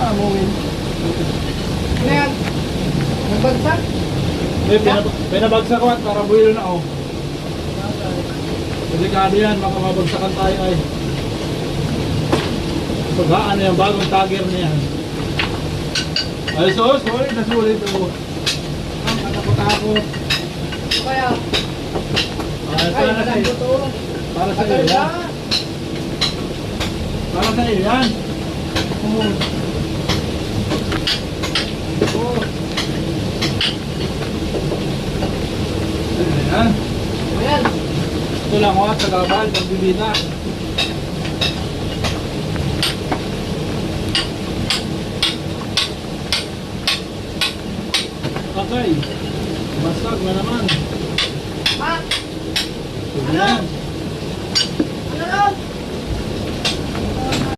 Amuin. Ano yan? Nagbagsak? Pinabagsak ko at karabuelo na oh. Delikado yan, baka mabagsakan tayo ay. Paghaan na yan, bagong tagger na yan. Ay sorry, nasulit ako. Ang katakot-takot. Kaya? Para sa iyo. Para sa iyo yan. Para sa iyo yan. Ayan. Ayan. Ito lang ako sa gabal, pagbibita. Okay. Basag na naman. Ma! Ayan.